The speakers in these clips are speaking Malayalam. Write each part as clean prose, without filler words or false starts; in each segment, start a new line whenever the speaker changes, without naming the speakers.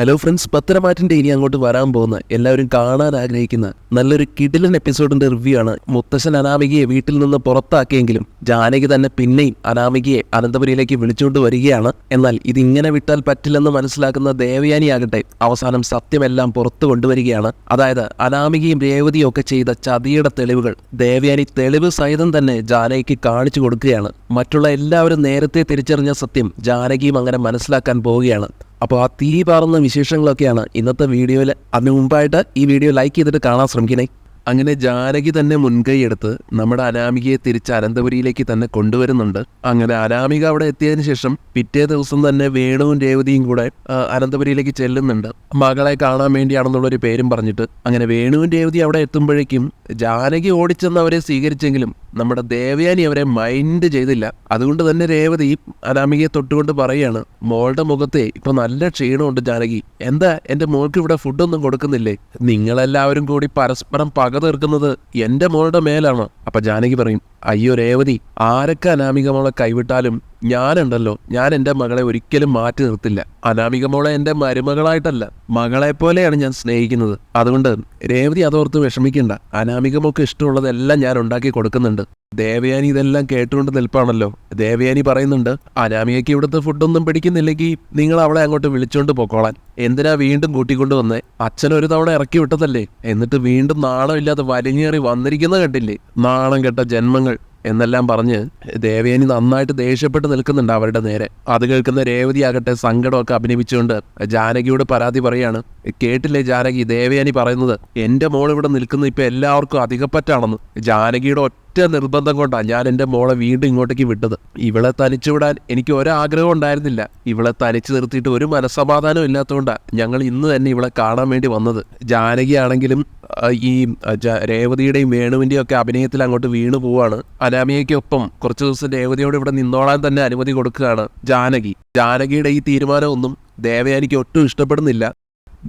ഹലോ ഫ്രണ്ട്സ്, പത്തരമാറ്റിന്റെ ഇനി അങ്ങോട്ട് വരാൻ പോകുന്ന എല്ലാവരും കാണാൻ ആഗ്രഹിക്കുന്ന നല്ലൊരു കിടിലൻ എപ്പിസോഡിന്റെ റിവ്യൂ ആണ്. മുത്തശ്ശൻ അനാമികയെ വീട്ടിൽ നിന്ന് പുറത്താക്കിയെങ്കിലും ജാനകി തന്നെ പിന്നെയും അനാമികയെ അനന്തപുരിയിലേക്ക് വിളിച്ചുകൊണ്ട് വരികയാണ്. എന്നാൽ ഇതിങ്ങനെ വിട്ടാൽ പറ്റില്ലെന്ന് മനസ്സിലാക്കുന്ന ദേവയാനിയാകട്ടെ അവസാനം സത്യമെല്ലാം പുറത്തു കൊണ്ടുവരികയാണ്. അതായത് അനാമികയും രേവതിയും ഒക്കെ ചെയ്ത ചതിയുടെ തെളിവുകൾ ദേവയാനി തെളിവ് സഹിതം തന്നെ ജാനകിക്ക് കാണിച്ചു കൊടുക്കുകയാണ്. മറ്റുള്ള എല്ലാവരും നേരത്തെ തിരിച്ചറിഞ്ഞ സത്യം ജാനകിയും അങ്ങനെ മനസ്സിലാക്കാൻ പോവുകയാണ്. അപ്പോൾ ആ തീ പാറുന്ന വിശേഷങ്ങളൊക്കെയാണ് ഇന്നത്തെ വീഡിയോയിൽ. അതിനു മുമ്പായിട്ട് ഈ വീഡിയോ ലൈക്ക് ചെയ്തിട്ട് കാണാൻ ശ്രമിക്കണേ. അങ്ങനെ ജാനകി തന്നെ മുൻകൈയെടുത്ത് നമ്മുടെ അനാമികയെ തിരിച്ച് അനന്തപുരിയിലേക്ക് തന്നെ കൊണ്ടുവരുന്നുണ്ട്. അങ്ങനെ അനാമിക അവിടെ എത്തിയതിനു ശേഷം പിറ്റേ ദിവസം തന്നെ വേണുവും രേവതിയും കൂടെ അനന്തപുരിയിലേക്ക് ചെല്ലുന്നുണ്ട്. മകളെ കാണാൻ വേണ്ടിയാണെന്നുള്ളൊരു പേരും പറഞ്ഞിട്ട്. അങ്ങനെ വേണുവും രേവതി അവിടെ എത്തുമ്പോഴേക്കും ജാനകി ഓടിച്ചെന്ന് അവരെ സ്വീകരിച്ചെങ്കിലും നമ്മുടെ ദേവയാനി അവരെ മൈൻഡ് ചെയ്തില്ല. അതുകൊണ്ട് തന്നെ രേവതി അനാമികയെ തൊട്ടുകൊണ്ട് പറയാണ്, മോളുടെ മുഖത്തെ ഇപ്പൊ നല്ല ക്ഷീണമുണ്ട് ജാനകി, എന്താ എന്റെ മോൾക്ക് ഇവിടെ ഫുഡൊന്നും കൊടുക്കുന്നില്ലേ? നിങ്ങളെല്ലാവരും കൂടി പരസ്പരം പക തീർക്കുന്നത് എന്റെ മോളുടെ മേലാണ്. അപ്പൊ ജാനകി പറയും, അയ്യോ രേവതി, ആരൊക്കെ അനാമിക മോളെ കൈവിട്ടാലും ഞാനുണ്ടല്ലോ, ഞാൻ എൻ്റെ മകളെ ഒരിക്കലും മാറ്റി നിർത്തില്ല. അനാമിക മോളെ എൻ്റെ മരുമകളായിട്ടല്ല, മകളെ പോലെയാണ് ഞാൻ സ്നേഹിക്കുന്നത്. അതുകൊണ്ട് രേവതി അതോർത്ത് വിഷമിക്കണ്ട, അനാമിക മോൾക്ക് ഇഷ്ടമുള്ളതെല്ലാം ഞാൻ ഉണ്ടാക്കി കൊടുക്കുന്നുണ്ട്. ദേവയാനി ഇതെല്ലാം കേട്ടുകൊണ്ട് നിൽപ്പാണല്ലോ. ദേവയാനി പറയുന്നുണ്ട്, അനാമികയ്ക്ക് ഇവിടുത്തെ ഫുഡൊന്നും പിടിക്കുന്നില്ലെങ്കിൽ നിങ്ങൾ അവളെ അങ്ങോട്ട് വിളിച്ചോണ്ട് പോക്കോളാൻ. എന്തിനാ വീണ്ടും കൂട്ടിക്കൊണ്ട് വന്നേ? അച്ഛൻ ഒരു തവണ ഇറക്കി വിട്ടതല്ലേ, എന്നിട്ട് വീണ്ടും നാണമില്ലാതെ വലിഞ്ഞേറി വന്നിരിക്കുന്ന കണ്ടില്ലേ, നാണം കെട്ട ജന്മങ്ങൾ എന്നെല്ലാം പറഞ്ഞ് ദേവയാനി നന്നായിട്ട് ദേഷ്യപ്പെട്ട് നിൽക്കുന്നുണ്ട് അവരുടെ നേരെ. അത് കേൾക്കുന്ന രേവതി ആകട്ടെ സങ്കടമൊക്കെ അഭിനയിച്ചുകൊണ്ട് ജാനകിയോട് പരാതി പറയാണ്. കേട്ടില്ലേ ജാനകി, ദേവയാനി പറയുന്നത് എൻ്റെ മോൾ ഇവിടെ നിൽക്കുന്ന ഇപ്പൊ എല്ലാവർക്കും അധികപ്പറ്റാണെന്ന്. ജാനകിയുടെ ഒറ്റ നിർബന്ധം കൊണ്ടാണ് ഞാൻ എൻ്റെ മോളെ വീണ്ടും ഇങ്ങോട്ടേക്ക് വിട്ടത്. ഇവളെ തനിച്ചു വിടാൻ എനിക്ക് ഒരാഗ്രഹം ഉണ്ടായിരുന്നില്ല. ഇവളെ തനിച്ചു നിർത്തിയിട്ട് ഒരു മനസ്സമാധാനം ഇല്ലാത്തതുകൊണ്ടാണ് ഞങ്ങൾ ഇന്ന് തന്നെ ഇവളെ കാണാൻ വേണ്ടി വന്നത്. ജാനകി ആണെങ്കിലും ഈ രേവതിയുടെയും വേണുവിൻ്റെയും ഒക്കെ അഭിനയത്തിൽ അങ്ങോട്ട് വീണു പോവാണ്. അനാമികയ്ക്കൊപ്പം കുറച്ചു ദിവസം രേവതിയോട് ഇവിടെ നിന്നോളാൻ തന്നെ അനുമതി കൊടുക്കുകയാണ് ജാനകി. ജാനകിയുടെ ഈ തീരുമാനമൊന്നും ദേവയാനിക്ക് ഒട്ടും ഇഷ്ടപ്പെടുന്നില്ല.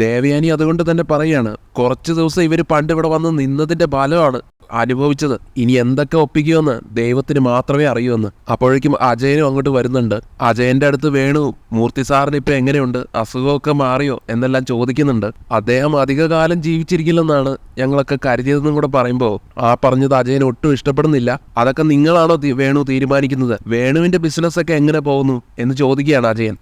ദേവയാനി അതുകൊണ്ട് തന്നെ പറയാണ്, കുറച്ചു ദിവസം ഇവർ പണ്ട് ഇവിടെ വന്ന് നിന്നതിന്റെ ഫലമാണ് അനുഭവിച്ചത്. ഇനി എന്തൊക്കെ ഒപ്പിക്കുമെന്ന് ദൈവത്തിന് മാത്രമേ അറിയൂന്ന്. അപ്പോഴേക്കും അജയനും അങ്ങോട്ട് വരുന്നുണ്ട്. അജയന്റെ അടുത്ത് വേണു, മൂർത്തി സാറിന് ഇപ്പൊ എങ്ങനെയുണ്ട്, അസുഖമൊക്കെ മാറിയോ എന്നെല്ലാം ചോദിക്കുന്നുണ്ട്. അദ്ദേഹം അധികകാലം ജീവിച്ചിരിക്കില്ലെന്നാണ് ഞങ്ങളൊക്കെ കരുതിയതെന്നും കൂടെ പറയുമ്പോൾ ആ പറഞ്ഞത് അജയന് ഒട്ടും ഇഷ്ടപ്പെടുന്നില്ല. അതൊക്കെ നിങ്ങളാണോ വേണു തീരുമാനിക്കുന്നത്? വേണുവിന്റെ ബിസിനസ് ഒക്കെ എങ്ങനെ പോകുന്നു എന്ന് ചോദിക്കുകയാണ് അജയൻ.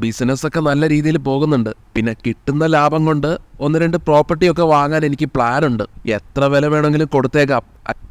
ബിസിനസ് ഒക്കെ നല്ല രീതിയിൽ പോകുന്നുണ്ട്. പിന്നെ കിട്ടുന്ന ലാഭം കൊണ്ട് 1-2 പ്രോപ്പർട്ടിയൊക്കെ വാങ്ങാൻ എനിക്ക് പ്ലാൻ ഉണ്ട്. എത്ര വില വേണമെങ്കിലും കൊടുത്തേക്കാം.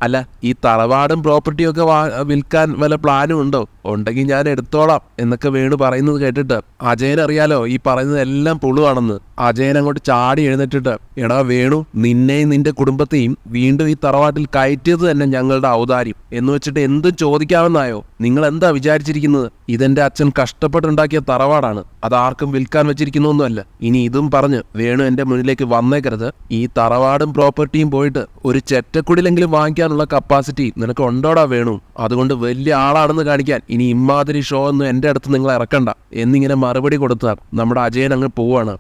അല്ല, ഈ തറവാടും പ്രോപ്പർട്ടിയൊക്കെ വിൽക്കാൻ വല്ല പ്ലാനും ഉണ്ടോ? ഉണ്ടെങ്കിൽ ഞാൻ എടുത്തോളാം എന്നൊക്കെ വേണു പറയുന്നത് കേട്ടിട്ട് അജയൻ അറിയാലോ ഈ പറയുന്നത് എല്ലാം പുളുവാണെന്ന്. അജയൻ അങ്ങോട്ട് ചാടി എഴുന്നേറ്റിട്ട്, എടാ വേണു, നിന്നെയും നിന്റെ കുടുംബത്തെയും വീണ്ടും ഈ തറവാട്ടിൽ കയറ്റിയത് തന്നെ ഞങ്ങളുടെ ഔദാര്യം എന്ന് വെച്ചിട്ട് എന്തും ചോദിക്കാമെന്നായോ? നിങ്ങൾ എന്താ വിചാരിച്ചിരിക്കുന്നത്? ഇതെന്റെ അച്ഛൻ കഷ്ടപ്പെട്ടുണ്ടാക്കിയ തറവാടാണ്, അതാർക്കും വിൽക്കാൻ വെച്ചിരിക്കുന്നൊന്നുമല്ല. ഇനി ഇതും പറഞ്ഞ് വേണു എന്റെ മുന്നിലേക്ക് വന്നേക്കരുത്. ഈ തറവാടും പ്രോപ്പർട്ടിയും പോയിട്ട് ഒരു ചെറ്റക്കുടിലെങ്കിലും വാങ്ങിക്കാനുള്ള കപ്പാസിറ്റി നിനക്ക് ഉണ്ടോടാ വേണു? അതുകൊണ്ട് വലിയ ആളാണെന്ന് കാണിക്കാൻ ഇനി ഇമ്മാതിരി ഷോ ഒന്നും എൻ്റെ അടുത്ത് നിങ്ങൾ ഇറക്കണ്ട എന്നിങ്ങനെ മറുപടി കൊടുത്താൽ നമ്മുടെ അജയൻ അങ്ങ് പോവാണ്.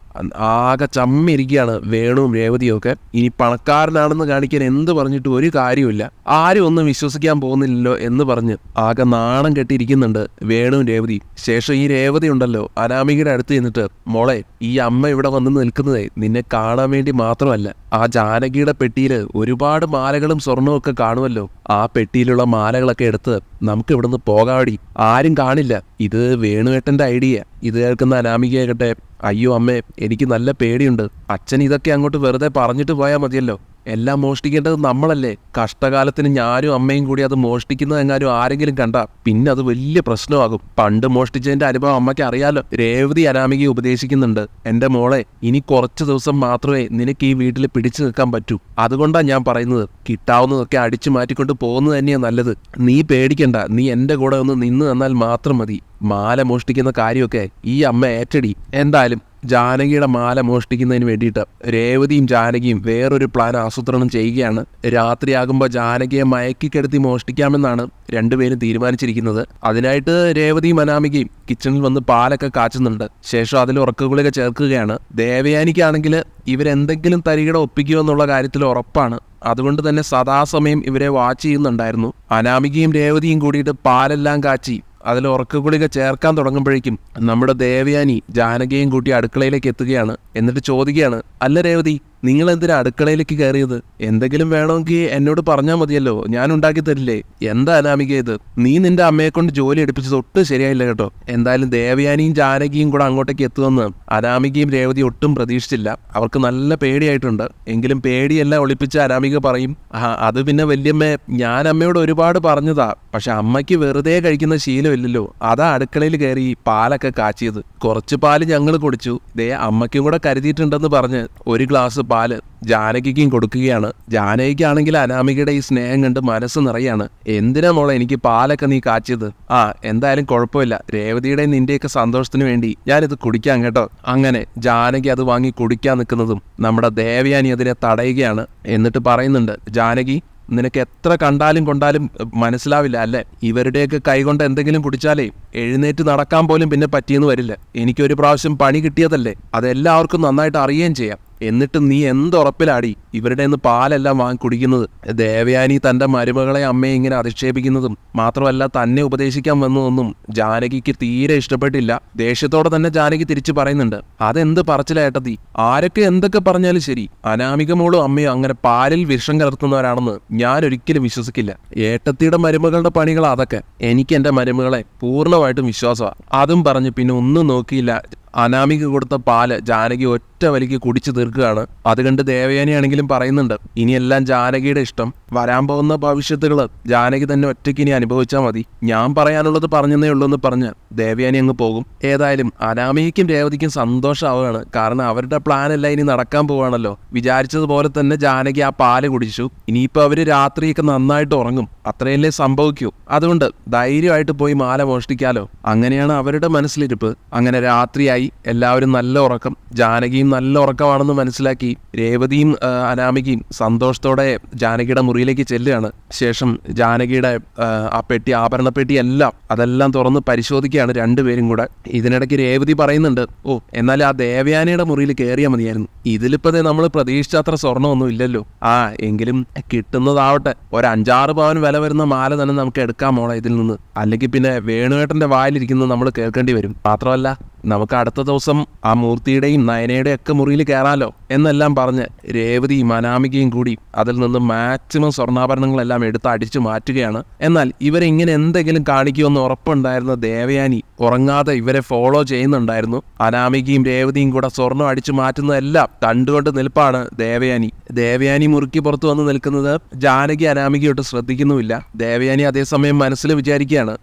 ആകെ ചമ്മിരിക്കുകയാണ് വേണുവും രേവതിയും ഒക്കെ. ഇനി പണക്കാരനാണെന്ന് കാണിക്കാൻ എന്ത് പറഞ്ഞിട്ട് ഒരു കാര്യമില്ല, ആരും ഒന്നും വിശ്വസിക്കാൻ പോകുന്നില്ലല്ലോ എന്ന് പറഞ്ഞ് ആകെ നാണം കെട്ടിയിരിക്കുന്നുണ്ട് വേണുവും രേവതി. ശേഷം ഈ രേവതി ഉണ്ടല്ലോ അനാമികയുടെ അടുത്ത് ചെന്നിട്ട്, മോളെ, ഈ അമ്മ ഇവിടെ വന്ന് നിൽക്കുന്നതേ നിന്നെ കാണാൻ വേണ്ടി മാത്രമല്ല. ആ ജാനകിയുടെ പെട്ടിയിൽ ഒരുപാട് മാലകളും സ്വർണവും ഒക്കെ കാണുമല്ലോ. ആ പെട്ടിയിലുള്ള മാലകളൊക്കെ എടുത്ത് നമുക്ക് ഇവിടുന്ന് പോകാടി, ആരും കാണില്ല. ഇത് വേണുവേട്ടന്റെ ഐഡിയ. ഇത് കേൾക്കുന്ന അനാമികയാകട്ടെ, അയ്യോ അമ്മേ, എനിക്ക് നല്ല പേടിയുണ്ട്. അച്ഛൻ ഇതൊക്കെ അങ്ങോട്ട് വെറുതെ പറഞ്ഞിട്ട് പോയാൽ മതിയല്ലോ. എല്ലാം മോഷ്ടിക്കേണ്ടത് നമ്മളല്ലേ? കഷ്ടകാലത്തിന് ഞാനും അമ്മയും കൂടി അത് മോഷ്ടിക്കുന്നത് എങ്ങാനും ആരെങ്കിലും കണ്ടാ പിന്നെ അത് വലിയ പ്രശ്നമാകും. പണ്ട് മോഷ്ടിച്ചതിന്റെ അനുഭവം അമ്മയ്ക്ക് അറിയാലോ. രേവതി അനാമികയെ ഉപദേശിക്കുന്നുണ്ട്, എന്റെ മോളെ, ഇനി കുറച്ച് ദിവസം മാത്രമേ നിനക്ക് ഈ വീട്ടിൽ പിടിച്ചു നിൽക്കാൻ പറ്റൂ. അതുകൊണ്ടാണ് ഞാൻ പറയുന്നത്, കിട്ടാവുന്നതൊക്കെ അടിച്ചു മാറ്റിക്കൊണ്ട് പോകുന്നത് തന്നെയാണ് നല്ലത്. നീ പേടിക്കണ്ട, നീ എന്റെ കൂടെ ഒന്ന് നിന്ന് തന്നാൽ മാത്രം മതി. മാല മോഷ്ടിക്കുന്ന കാര്യമൊക്കെ ഈ അമ്മ ഏറ്റടി. എന്തായാലും ജാനകിയുടെ മാല മോഷ്ടിക്കുന്നതിന് വേണ്ടിയിട്ട് രേവതിയും ജാനകിയും വേറൊരു പ്ലാൻ ആസൂത്രണം ചെയ്യുകയാണ്. രാത്രിയാകുമ്പോൾ ജാനകിയെ മയക്കിക്കെടുത്തി മോഷ്ടിക്കാമെന്നാണ് രണ്ടുപേരും തീരുമാനിച്ചിരിക്കുന്നത്. അതിനായിട്ട് രേവതിയും അനാമികയും കിച്ചണിൽ വന്ന് പാലൊക്കെ കാച്ചുന്നുണ്ട്. ശേഷം അതിൽ ഉറക്കഗുളിക ചേർക്കുകയാണ്. ദേവയാനിക്കാണെങ്കിൽ ഇവരെന്തെങ്കിലും തരികിട ഒപ്പിക്കുമെന്നുള്ള കാര്യത്തിൽ ഉറപ്പാണ്. അതുകൊണ്ട് തന്നെ സദാസമയം ഇവരെ വാച്ച് ചെയ്യുന്നുണ്ടായിരുന്നു. അനാമികയും രേവതിയും കൂടിയിട്ട് പാലെല്ലാം കാച്ചി അതിൽ ഉറക്ക ഗുളിക ചേർക്കാൻ തുടങ്ങുമ്പോഴേക്കും നമ്മുടെ ദേവയാനി ജാനകിയും കൂട്ടി അടുക്കളയിലേക്ക് എത്തുകയാണ്. എന്നിട്ട് ചോദിക്കുകയാണ്, അല്ല രേവതി, നിങ്ങൾ എന്തിനാ അടുക്കളയിലേക്ക് കയറിയത്? എന്തെങ്കിലും വേണമെങ്കിൽ എന്നോട് പറഞ്ഞാൽ മതിയല്ലോ, ഞാൻ ഉണ്ടാക്കി തരില്ലേ. എന്താ അനാമിക ഇത്? നീ നിന്റെ അമ്മയെ കൊണ്ട് ജോലി എടുപ്പിച്ചത് ഒട്ടും ശരിയായില്ല കേട്ടോ. എന്തായാലും ദേവയാനിയും ജാനകിയും കൂടെ അങ്ങോട്ടേക്ക് എത്തുമെന്ന് അനാമികയും രേവതി ഒട്ടും പ്രതീക്ഷിച്ചില്ല. അവർക്ക് നല്ല പേടിയായിട്ടുണ്ട്. എങ്കിലും പേടിയെല്ലാം ഒളിപ്പിച്ച അനാമിക പറയും, അത് പിന്നെ വല്യമ്മേ, ഞാൻ അമ്മയോട് ഒരുപാട് പറഞ്ഞതാ, പക്ഷെ അമ്മയ്ക്ക് വെറുതെ കഴിക്കുന്ന ശീലമില്ലല്ലോ, അതാ അടുക്കളയിൽ കയറി പാലൊക്കെ കാച്ചിയത്. കുറച്ച് പാല് ഞങ്ങൾ കുടിച്ചു, ദേ അമ്മയ്ക്കും കൂടെ കരുതിയിട്ടുണ്ടെന്ന് പറഞ്ഞ് ഒരു ഗ്ലാസ് പാല് ജാനകിക്കും കൊടുക്കുകയാണ്. ജാനകിക്കാണെങ്കിൽ അനാമികയുടെ ഈ സ്നേഹം കണ്ട് മനസ്സ് നിറയാണ്. എന്തിനാ മോളെ എനിക്ക് പാലൊക്കെ നീ കാച്ചിയത്? എന്തായാലും കുഴപ്പമില്ല, രേവതിയുടെ നിന്റെയൊക്കെ സന്തോഷത്തിന് വേണ്ടി ഞാനിത് കുടിക്കാം കേട്ടോ. അങ്ങനെ ജാനകി അത് വാങ്ങി കുടിക്കാൻ നിൽക്കുന്നതും നമ്മുടെ ദേവയാനി അതിനെ തടയുകയാണ്. എന്നിട്ട് പറയുന്നുണ്ട്, ജാനകി, നിനക്ക് എത്ര കണ്ടാലും കൊണ്ടാലും മനസ്സിലാവില്ല അല്ലേ? ഇവരുടെയൊക്കെ കൈകൊണ്ട് എന്തെങ്കിലും കുടിച്ചാലേ എഴുന്നേറ്റ് നടക്കാൻ പോലും പിന്നെ പറ്റിയെന്ന് വരില്ല. എനിക്കൊരു പ്രാവശ്യം പണി കിട്ടിയതല്ലേ, അതെല്ലാവർക്കും നന്നായിട്ട് അറിയുകയും ചെയ്യാം. എന്നിട്ട് നീ എന്തുറപ്പിലാടി ഇവരുടെ നിന്ന് പാലെല്ലാം വാങ്ങി കുടിക്കുന്നത്? ദേവയാനി തൻ്റെ മരുമകളെ അമ്മയെ ഇങ്ങനെ അധിക്ഷേപിക്കുന്നതും മാത്രമല്ല തന്നെ ഉപദേശിക്കാൻ വന്നതൊന്നും ജാനകിക്ക് തീരെ ഇഷ്ടപ്പെട്ടില്ല. ദേഷ്യത്തോടെ തന്നെ ജാനകി തിരിച്ചു പറയുന്നുണ്ട്, അതെന്ത് പറച്ചിലേട്ടത്തി? ആരൊക്കെ എന്തൊക്കെ പറഞ്ഞാലും ശരി, അനാമിക മോളും അമ്മയും അങ്ങനെ പാലിൽ വിഷം കലർത്തുന്നവരാണെന്ന് ഞാൻ ഒരിക്കലും വിശ്വസിക്കില്ല. ഏട്ടത്തിയുടെ മരുമകളുടെ പണികൾ അതൊക്കെ. എനിക്ക് എൻ്റെ മരുമകളെ പൂർണ്ണമായിട്ടും വിശ്വാസമാണ്. അതും പറഞ്ഞ് പിന്നെ ഒന്നും നോക്കിയില്ല, അനാമിക കൊടുത്ത പാല് ജാനകി ഒറ്റ വലിക്ക് കുടിച്ചു തീർക്കുകയാണ്. അത് കണ്ട് ദേവയാനിയാണെങ്കിലും പറയുന്നുണ്ട്, ഇനിയെല്ലാം ജാനകിയുടെ ഇഷ്ടം. വരാൻ പോകുന്ന ഭവിഷ്യത്തുകൾ ജാനകി തന്നെ ഒറ്റയ്ക്ക് ഇനി അനുഭവിച്ചാൽ മതി. ഞാൻ പറയാനുള്ളത് പറഞ്ഞതേ ഉള്ളൂ എന്ന് പറഞ്ഞ് ദേവയാനി അങ്ങ് പോകും. ഏതായാലും അനാമികയ്ക്കും രേവതിക്കും സന്തോഷമാവുകയാണ്. കാരണം അവരുടെ പ്ലാൻ എല്ലാം ഇനി നടക്കാൻ പോവാണല്ലോ. വിചാരിച്ചതുപോലെ തന്നെ ജാനകി ആ പാല് കുടിച്ചു. ഇനിയിപ്പോൾ അവര് രാത്രിയൊക്കെ നന്നായിട്ട് ഉറങ്ങും, അത്രയല്ലേ സംഭവിക്കൂ. അതുകൊണ്ട് ധൈര്യമായിട്ട് പോയി മാല മോഷ്ടിക്കാലോ. അങ്ങനെയാണ് അവരുടെ മനസ്സിലിരിപ്പ്. അങ്ങനെ രാത്രിയായി, എല്ലാവരും നല്ല ഉറക്കം. ജാനകിയും നല്ല ഉറക്കമാണെന്ന് മനസ്സിലാക്കി രേവതിയും അനാമികയും സന്തോഷത്തോടെ ജാനകിയുടെ മുറിയിലേക്ക് ചെല്ലുകയാണ്. ശേഷം ജാനകിയുടെ ആ പെട്ടി, ആഭരണപ്പെട്ടി അതെല്ലാം തുറന്ന് പരിശോധിക്കുകയാണ് രണ്ടുപേരും കൂടെ. ഇതിനിടയ്ക്ക് രേവതി പറയുന്നുണ്ട്, എന്നാൽ ആ ദേവയാനിയുടെ മുറിയിൽ കയറിയാൽ മതിയായിരുന്നു. ഇതിലിപ്പതേ നമ്മൾ പ്രതീക്ഷിച്ചത്ര സ്വർണ്ണമൊന്നും ഇല്ലല്ലോ. എങ്കിലും കിട്ടുന്നതാവട്ടെ. ഒരു 5-6 പവൻ വില വരുന്ന മാല തന്നെ നമുക്ക് എടുക്കാം മോളെ ഇതിൽ നിന്ന്. അല്ലെങ്കിൽ പിന്നെ വേണുവേട്ടന്റെ വായിലിരിക്കുന്നത് നമ്മൾ കേൾക്കേണ്ടി വരും. മാത്രമല്ല നമുക്ക് അടുത്ത ദിവസം ആ മൂർത്തിയുടെയും നയനയുടെയും ഒക്കെ മുറിയിൽ കയറാലോ എന്നെല്ലാം പറഞ്ഞ് രേവതിയും അനാമികയും കൂടി അതിൽ നിന്ന് മാക്സിമം സ്വർണ്ണാഭരണങ്ങളെല്ലാം എടുത്ത് അടിച്ചു മാറ്റുകയാണ്. എന്നാൽ ഇവരെ ഇങ്ങനെ എന്തെങ്കിലും കാണിക്കുമെന്ന് ഉറപ്പുണ്ടായിരുന്ന ദേവയാനി ഉറങ്ങാതെ ഇവരെ ഫോളോ ചെയ്യുന്നുണ്ടായിരുന്നു. അനാമികയും രേവതിയും കൂടെ സ്വർണ്ണം അടിച്ചു മാറ്റുന്നതെല്ലാം കണ്ടുകൊണ്ട് നിൽപ്പാണ് ദേവയാനി മുറുക്കി പുറത്തു വന്ന് നിൽക്കുന്നത് ജാനകി അനാമികയോട്ട് ശ്രദ്ധിക്കുന്നുമില്ല. ദേവയാനി അതേസമയം മനസ്സിൽ വിചാരിക്കുകയാണ്,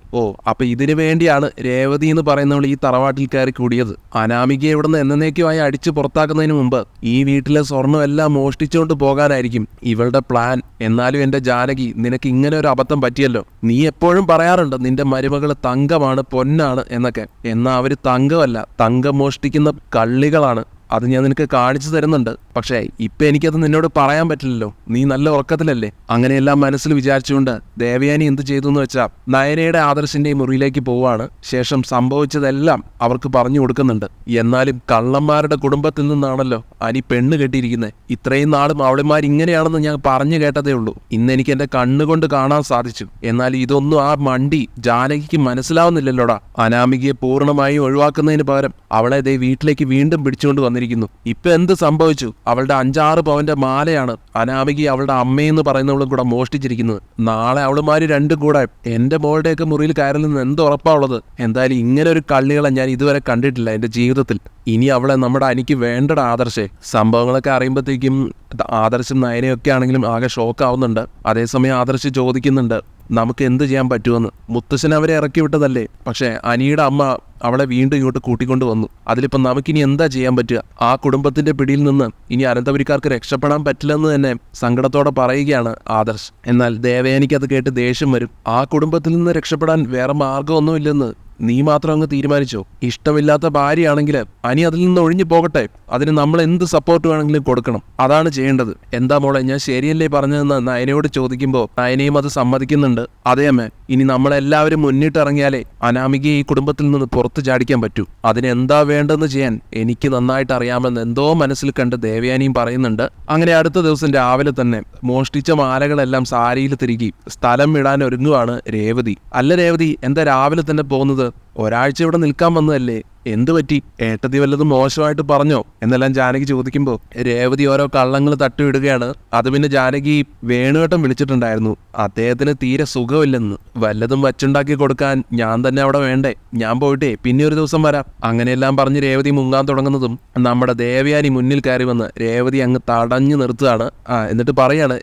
അപ്പൊ ഇതിനു വേണ്ടിയാണ് രേവതി എന്ന് പറയുന്നവൾ ഈ തറവാട്ടിൽ കയറി കൂടിയത്. അനാമികയെ ഇവിടുന്ന് എന്നേക്കുമായി അടിച്ചു പുറത്താക്കുന്നതിന് മുമ്പ് ഈ വീട്ടിലെ സ്വർണ്ണം എല്ലാം മോഷ്ടിച്ചുകൊണ്ട് പോകാനായിരിക്കും ഇവളുടെ പ്ലാൻ. എന്നാലും എന്റെ ജാനകി, നിനക്ക് ഇങ്ങനെ ഒരു അബദ്ധം പറ്റിയല്ലോ. നീ എപ്പോഴും പറയാറുണ്ട് നിന്റെ മരുമകള് തങ്കമാണ്, പൊന്നാണ് എന്നൊക്കെ. എന്നാ അവര് തങ്കമല്ല, തങ്കം മോഷ്ടിക്കുന്ന കള്ളികളാണ്. അത് ഞാൻ നിനക്ക് കാണിച്ചു തരുന്നുണ്ട്. പക്ഷേ ഇപ്പം എനിക്കത് നിന്നോട് പറയാൻ പറ്റില്ലല്ലോ, നീ നല്ല ഉറക്കത്തിലല്ലേ. അങ്ങനെയെല്ലാം മനസ്സിൽ വിചാരിച്ചുകൊണ്ട് ദേവയാനി എന്ത് ചെയ്തു എന്ന് വെച്ചാൽ നയനയുടെ ആദർശിന്റെയും മുറിയിലേക്ക് പോവാണ്. ശേഷം സംഭവിച്ചതെല്ലാം അവർക്ക് പറഞ്ഞു കൊടുക്കുന്നുണ്ട്. എന്നാലും കള്ളന്മാരുടെ കുടുംബത്തിൽ നിന്നാണല്ലോ അനി പെണ്ണ് കെട്ടിയിരിക്കുന്നത്. ഇത്രയും നാളും അവളിമാർ ഇങ്ങനെയാണെന്ന് ഞാൻ പറഞ്ഞു കേട്ടതേ ഉള്ളൂ. ഇന്ന് എനിക്ക് എന്റെ കണ്ണുകൊണ്ട് കാണാൻ സാധിച്ചു. എന്നാൽ ഇതൊന്നും ആ മണ്ടി ജാനകിക്ക് മനസ്സിലാവുന്നില്ലല്ലോടാ. അനാമികയെ പൂർണ്ണമായും ഒഴിവാക്കുന്നതിന് പകരം അവളെ വീട്ടിലേക്ക് വീണ്ടും പിടിച്ചുകൊണ്ട് വന്നിരിക്കുന്നു. ഇപ്പൊ എന്ത് സംഭവിച്ചു? അവളുടെ 5-6 പവന്റെ മാലയാണ് അനാമിക അവളുടെ അമ്മയെന്ന് പറയുന്നവളും കൂടെ മോഷ്ടിച്ചിരിക്കുന്നത്. നാളെ അവളുമാര് രണ്ടും കൂടെ എന്റെ മോളുടെയൊക്കെ മുറിയിൽ കയറില്ലെന്ന് എന്ത് ഉറപ്പാവുള്ളത്? എന്തായാലും ഇങ്ങനെ ഒരു കള്ളികളെ ഞാൻ ഇതുവരെ കണ്ടിട്ടില്ല എന്റെ ജീവിതത്തിൽ. ഇനി അവളെ നമ്മുടെ അനിക്ക് വേണ്ടട ആദർശേ. സംഭവങ്ങളൊക്കെ അറിയുമ്പോഴത്തേക്കും ആദർശം നയനയൊക്കെ ആണെങ്കിലും ആകെ ഷോക്ക് ആവുന്നുണ്ട്. അതേസമയം ആദർശ് ചോദിക്കുന്നുണ്ട്, നമുക്ക് എന്ത് ചെയ്യാൻ പറ്റുമെന്ന്. മുത്തശ്ശൻ അവരെ ഇറക്കി വിട്ടതല്ലേ, പക്ഷെ അനിയുടെ അമ്മ അവളെ വീണ്ടും ഇങ്ങോട്ട് കൂട്ടിക്കൊണ്ട് വന്നു. അതിലിപ്പം നമുക്കിനി എന്താ ചെയ്യാൻ പറ്റുക? ആ കുടുംബത്തിന്റെ പിടിയിൽ നിന്ന് ഇനി അനന്തപുരിക്കാർക്ക് രക്ഷപ്പെടാൻ പറ്റില്ലെന്ന് തന്നെ സങ്കടത്തോടെ പറയുകയാണ് ആദർശ്. എന്നാൽ ദേവയാനിക്ക് അത് കേട്ട് ദേഷ്യം വരും. ആ കുടുംബത്തിൽ നിന്ന് രക്ഷപ്പെടാൻ വേറെ മാർഗമൊന്നുമില്ലെന്ന് നീ മാത്രം അങ്ങ് തീരുമാനിച്ചോ. ഇഷ്ടമില്ലാത്ത ഭാര്യയാണെങ്കിൽ അനി അതിൽ നിന്ന് ഒഴിഞ്ഞു പോകട്ടെ, അതിന് നമ്മൾ എന്ത് സപ്പോർട്ട് വേണമെങ്കിലും കൊടുക്കണം, അതാണ് ചെയ്യേണ്ടത്. എന്താ മോളെ, ഞാൻ ശരിയല്ലേ പറഞ്ഞതെന്ന് നയനയോട് ചോദിക്കുമ്പോൾ നയനയും അത് സമ്മതിക്കുന്നുണ്ട്. അതേ അമ്മേ, ഇനി നമ്മളെല്ലാവരും മുന്നിട്ടിറങ്ങിയാലേ അനാമികയെ ഈ കുടുംബത്തിൽ നിന്ന് പുറത്തു ചാടിക്കാൻ പറ്റൂ. അതിനെന്താ വേണ്ടെന്ന് ചെയ്യാൻ എനിക്ക് നന്നായിട്ട് അറിയാമെന്ന് എന്തോ മനസ്സിൽ കണ്ട് ദേവയാനിയും പറയുന്നുണ്ട്. അങ്ങനെ അടുത്ത ദിവസം രാവിലെ തന്നെ മോഷ്ടിച്ച മാലകളെല്ലാം സാരിയിൽ തിരികെ സ്ഥലം വിടാൻ ഒരുങ്ങുവാണ് രേവതി. അല്ല രേവതി, എന്താ രാവിലെ തന്നെ പോകുന്നത്? ഒരാഴ്ച ഇവിടെ നിൽക്കാൻ വന്നതല്ലേ, എന്തു പറ്റി? ഏട്ടത്തി വല്ലതും മോശമായിട്ട് പറഞ്ഞോ എന്നെല്ലാം ജാനകി ചോദിക്കുമ്പോൾ രേവതി ഓരോ കള്ളങ്ങൾ തട്ടിവിടുകയാണ്. അത് പിന്നെ ജാനകി വേണുവേട്ടം വിളിച്ചിട്ടുണ്ടായിരുന്നു, അദ്ദേഹത്തിന് തീരെ സുഖമില്ലെന്ന്, വല്ലതും വച്ചുണ്ടാക്കി കൊടുക്കാൻ ഞാൻ തന്നെ അവിടെ വേണ്ടേ, ഞാൻ പോയിട്ടേ പിന്നെ ഒരു ദിവസം വരാം. അങ്ങനെയെല്ലാം പറഞ്ഞ് രേവതി മുങ്ങാൻ തുടങ്ങുന്നതും നമ്മുടെ ദേവയാനി മുന്നിൽ കയറി വന്ന് രേവതി അങ്ങ് തടഞ്ഞു നിർത്തുകയാണ്. എന്നിട്ട് പറയാണ്,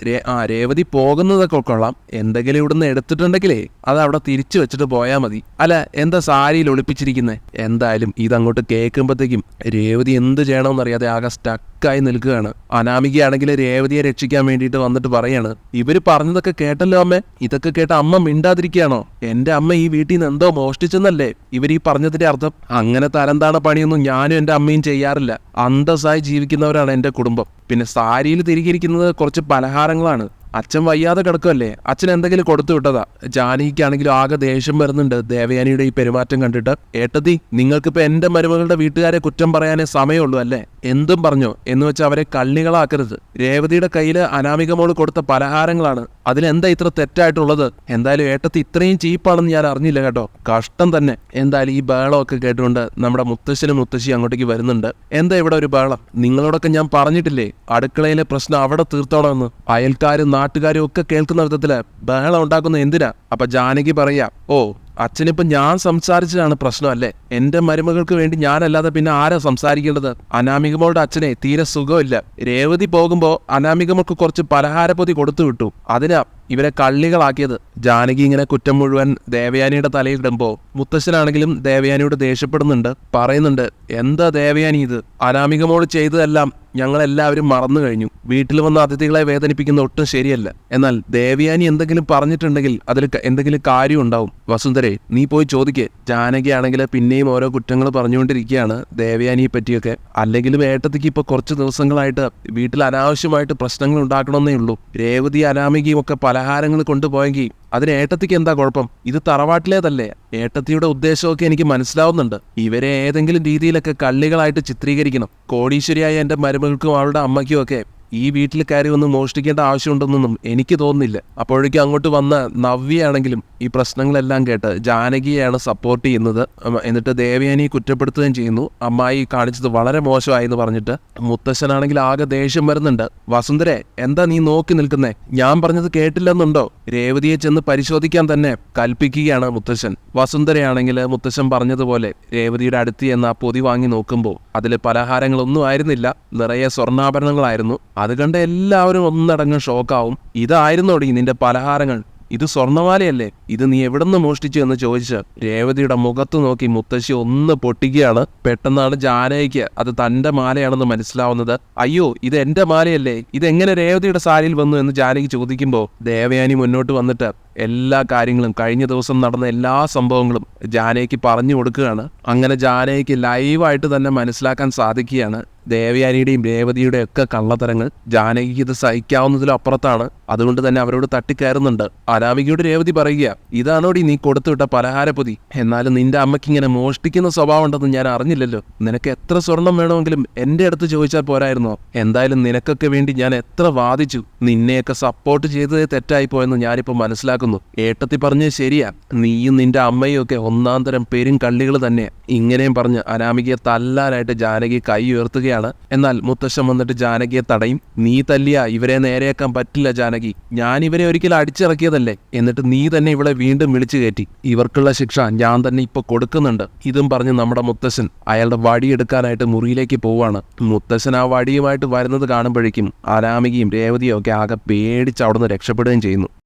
രേവതി പോകുന്നതൊക്കെ കൊള്ളാം, എന്തെങ്കിലും ഇവിടുന്ന് എടുത്തിട്ടുണ്ടെങ്കിലേ അത് അവിടെ തിരിച്ചു വെച്ചിട്ട് പോയാൽ മതി. അല്ല, എന്താ സാരിയിൽ ഒളിപ്പിച്ചിരിക്കുന്നത്? എന്തായാലും ഇതങ്ങോട്ട് കേൾക്കുമ്പോഴത്തേക്കും രേവതി എന്ത് ചെയ്യണമെന്നറിയാതെ ആകെ സ്റ്റക്കായി നിൽക്കുകയാണ്. അനാമികയാണെങ്കിൽ രേവതിയെ രക്ഷിക്കാൻ വേണ്ടിയിട്ട് വന്നിട്ട് പറയാണ്, ഇവര് പറഞ്ഞതൊക്കെ കേട്ടല്ലോ അമ്മേ, ഇതൊക്കെ കേട്ട അമ്മ മിണ്ടാതിരിക്കുകയാണോ? എന്റെ അമ്മ ഈ വീട്ടിൽ നിന്ന് എന്തോ മോഷ്ടിച്ചെന്നല്ലേ ഇവർ ഈ പറഞ്ഞതിന്റെ അർത്ഥം? അങ്ങനെ തരംതാണ പണിയൊന്നും ഞാനും എന്റെ അമ്മയും ചെയ്യാറില്ല. അന്തസ്സായി ജീവിക്കുന്നവരാണ് എന്റെ കുടുംബം. പിന്നെ സാരിയിൽ തിരികെയിരിക്കുന്നത് കുറച്ച് പലഹാരങ്ങളാണ്. അച്ഛൻ വയ്യാതെ കിടക്കുമല്ലേ, അച്ഛൻ എന്തെങ്കിലും കൊടുത്തു വിട്ടതാ. ജാനകിക്കാണെങ്കിലും ആകെ ദേഷ്യം വരുന്നുണ്ട് ദേവയാനിയുടെ ഈ പെരുമാറ്റം കണ്ടിട്ട്. ഏട്ടത്തി, നിങ്ങൾക്കിപ്പോ എന്റെ മരുമകളുടെ വീട്ടുകാരെ കുറ്റം പറയാനേ സമയമുള്ളൂ അല്ലേ? എന്തും പറഞ്ഞോ എന്ന് വെച്ചാൽ അവരെ കള്ളികളാക്കരുത്. രേവതിയുടെ കയ്യില് അനാമിക മോള് കൊടുത്ത പലഹാരങ്ങളാണ്, അതിലെന്താ ഇത്ര തെറ്റായിട്ടുള്ളത്? എന്തായാലും ഏട്ടത്തി ഇത്രയും ചീപ്പാണെന്ന് ഞാൻ അറിഞ്ഞില്ല കേട്ടോ, കഷ്ടം തന്നെ. എന്തായാലും ഈ ബഹളമൊക്കെ കേട്ടുകൊണ്ട് നമ്മുടെ മുത്തശ്ശനും മുത്തശ്ശി അങ്ങോട്ടേക്ക് വരുന്നുണ്ട്. എന്താ ഇവിടെ ഒരു ബഹളം? നിങ്ങളോടൊക്കെ ഞാൻ പറഞ്ഞിട്ടില്ലേ അടുക്കളയിലെ പ്രശ്നം അവിടെ തീർത്തോണമെന്ന്? അയൽക്കാരും നാട്ടുകാരും ഒക്കെ കേൾക്കുന്ന വിധത്തില് ബഹളം ഉണ്ടാക്കുന്ന എന്തിനാ? അപ്പൊ ജാനകി പറയാ, ഓ അച്ഛനിപ്പം ഞാൻ സംസാരിച്ചതാണ് പ്രശ്നം അല്ലേ? എന്റെ മരുമകൾക്ക് വേണ്ടി ഞാനല്ലാതെ പിന്നെ ആരാ സംസാരിക്കേണ്ടത്? അനാമികമോളുടെ അച്ഛനെ തീരെ സുഖമില്ല. രേവതി പോകുമ്പോ അനാമികമോൾക്ക് കുറച്ച് പലഹാരപ്പൊതി കൊടുത്തു വിട്ടു, അതിനാ ഇവരെ കള്ളികളാക്കിയത്. ജാനകി ഇങ്ങനെ കുറ്റം മുഴുവൻ ദേവയാനിയുടെ തലയിലിടുമ്പോ മുത്തശ്ശനാണെങ്കിലും ദേവയാനിയോട് ദേഷ്യപ്പെടുന്നുണ്ട്. പറയുന്നുണ്ട്, എന്താ ദേവയാനി ഇത്? അനാമികമോള് ചെയ്തതെല്ലാം ഞങ്ങളെല്ലാവരും മറന്നു കഴിഞ്ഞു. വീട്ടിൽ വന്ന അതിഥികളെ വേദനിപ്പിക്കുന്ന ഒട്ടും ശരിയല്ല. എന്നാൽ ദേവയാനി എന്തെങ്കിലും പറഞ്ഞിട്ടുണ്ടെങ്കിൽ അതിൽ എന്തെങ്കിലും കാര്യം ഉണ്ടാവും. വസുന്ധരെ, നീ പോയി ചോദിക്കേ. ജാനകി ആണെങ്കിൽ പിന്നെയും ഓരോ കുറ്റങ്ങൾ പറഞ്ഞുകൊണ്ടിരിക്കുകയാണ് ദേവയാനിയെ പറ്റിയൊക്കെ. അല്ലെങ്കിലും ഏട്ടത്തിക്ക് ഇപ്പൊ കുറച്ച് ദിവസങ്ങളായിട്ട് വീട്ടിൽ അനാവശ്യമായിട്ട് പ്രശ്നങ്ങൾ ഉണ്ടാക്കണമെന്നേ ഉള്ളൂ. രേവതി അനാമികയും ഒക്കെ പലഹാരങ്ങൾ കൊണ്ടുപോയെങ്കിൽ അതിന് ഏട്ടത്തിക്ക് എന്താ കുഴപ്പം? ഇത് തറവാട്ടിലേതല്ലേ? ഏട്ടത്തിയുടെ ഉദ്ദേശമൊക്കെ എനിക്ക് മനസ്സിലാവുന്നുണ്ട്. ഇവരെ ഏതെങ്കിലും രീതിയിലൊക്കെ കള്ളികളായിട്ട് ചിത്രീകരിക്കണം. കോടീശ്വരിയായ എന്റെ മരുമകൾക്കും അവളുടെ അമ്മയ്ക്കും ഒക്കെ ഈ വീട്ടിൽ കയറി ഒന്ന് മോഷ്ടിക്കേണ്ട ആവശ്യമുണ്ടെന്നൊന്നും എനിക്ക് തോന്നുന്നില്ല. അപ്പോഴേക്കും അങ്ങോട്ട് വന്ന നവ്യയാണെങ്കിലും ഈ പ്രശ്നങ്ങളെല്ലാം കേട്ട് ജാനകിയെയാണ് സപ്പോർട്ട് ചെയ്യുന്നത്. എന്നിട്ട് ദേവയാനിയെ കുറ്റപ്പെടുത്തുകയും ചെയ്യുന്നു. അമ്മായി കാണിച്ചത് വളരെ മോശമായി എന്ന് പറഞ്ഞിട്ട് മുത്തശ്ശനാണെങ്കിൽ ആകെ ദേഷ്യം വരുന്നുണ്ട്. വസുന്ധരെ, എന്താ നീ നോക്കി നിൽക്കുന്നേ? ഞാൻ പറഞ്ഞത് കേട്ടില്ലെന്നുണ്ടോ? രേവതിയെ ചെന്ന് പരിശോധിക്കാൻ തന്നെ കൽപ്പിക്കുകയാണ് മുത്തശ്ശൻ. വസുന്ധരയാണെങ്കിൽ മുത്തശ്ശൻ പറഞ്ഞതുപോലെ രേവതിയുടെ അടുത്ത് ചെന്ന് ആ പൊതി വാങ്ങി നോക്കുമ്പോൾ അതിൽ പലഹാരങ്ങളൊന്നും ആയിരുന്നില്ല, നിറയെ സ്വർണ്ണാഭരണങ്ങളായിരുന്നു. അത് കണ്ട് എല്ലാവരും ഒന്നടങ്കം ഷോക്കാവും. ഇതായിരുന്നോടി നിന്റെ പലഹാരങ്ങൾ? ഇത് സ്വർണ്ണമാലയല്ലേ? ഇത് നീ എവിടുന്ന് മോഷ്ടിച്ചു എന്ന് ചോദിച്ച് രേവതിയുടെ മുഖത്ത് നോക്കി മുത്തശ്ശി ഒന്ന് പൊട്ടിക്കുകയാണ്. പെട്ടെന്നാണ് ജാനകിക്ക് അത് തന്റെ മാലയാണെന്ന് മനസ്സിലാവുന്നത്. അയ്യോ, ഇത് എന്റെ മാലയല്ലേ, ഇതെങ്ങനെ രേവതിയുടെ സാരിയിൽ വന്നു എന്ന് ജാനകി ചോദിക്കുമ്പോൾ ദേവയാനി മുന്നോട്ട് വന്നിട്ട് എല്ലാ കാര്യങ്ങളും, കഴിഞ്ഞ ദിവസം നടന്ന എല്ലാ സംഭവങ്ങളും ജാനകിക്ക് പറഞ്ഞു കൊടുക്കുകയാണ്. അങ്ങനെ ജാനകിക്ക് ലൈവായിട്ട് തന്നെ മനസ്സിലാക്കാൻ സാധിക്കുകയാണ് ദേവയാനിയുടെയും രേവതിയുടെയും ഒക്കെ കള്ളത്തരങ്ങൾ. ജാനകിക്ക് ഇത് സഹിക്കാവുന്നതിലും അപ്പുറത്താണ്. അതുകൊണ്ട് തന്നെ അവരോട് തട്ടിക്കയറുന്നുണ്ട്. അനാമികയോട് രേവതി പറയുക, ഇതാണോടി നീ കൊടുത്തുവിട്ട പലഹാരപ്പൊതി? എന്നാലും നിന്റെ അമ്മയ്ക്ക് ഇങ്ങനെ മോഷ്ടിക്കുന്ന സ്വഭാവം ഉണ്ടെന്ന് ഞാൻ അറിഞ്ഞില്ലല്ലോ. നിനക്ക് എത്ര സ്വർണം വേണമെങ്കിലും എന്റെ അടുത്ത് ചോദിച്ചാൽ പോരായിരുന്നോ? എന്തായാലും നിനക്കൊക്കെ വേണ്ടി ഞാൻ എത്ര വാദിച്ചു. നിന്നെയൊക്കെ സപ്പോർട്ട് ചെയ്തതേ തെറ്റായിപ്പോയെന്ന് ഞാനിപ്പോൾ മനസ്സിലാക്കുന്നു. ഏട്ടത്തി പറഞ്ഞത് ശരിയാ, നീയും നിന്റെ അമ്മയും ഒക്കെ ഒന്നാം തരം പെരും കള്ളികൾ തന്നെ. ഇങ്ങനെയും പറഞ്ഞ് അനാമികയെ തല്ലാനായിട്ട് ജാനകി കൈ ഉയർത്തുകയാണ്. എന്നാൽ മുത്തശ്ശൻ വന്നിട്ട് ജാനകിയെ തടയും. നീ തല്ലിയ ഇവരെ നേരെയാക്കാൻ പറ്റില്ല ജാനകി, ഞാൻ ഇവരെ ഒരിക്കലും അടിച്ചിറക്കിയതല്ലേ, എന്നിട്ട് നീ തന്നെ ഇവളെ വീണ്ടും വിളിച്ചു കയറ്റി. ഇവർക്കുള്ള ശിക്ഷ ഞാൻ തന്നെ ഇപ്പൊ കൊടുക്കുന്നുണ്ട്. ഇതും പറഞ്ഞ് നമ്മുടെ മുത്തശ്ശൻ അയാളുടെ വടിയെടുക്കാനായിട്ട് മുറിയിലേക്ക് പോവാണ്. മുത്തശ്ശൻ ആ വടിയുമായിട്ട് വരുന്നത് കാണുമ്പോഴേക്കും അനാമികയും രേവതിയും ഒക്കെ ആകെ പേടിച്ച് അവിടുന്ന് രക്ഷപ്പെടുകയും ചെയ്യുന്നു.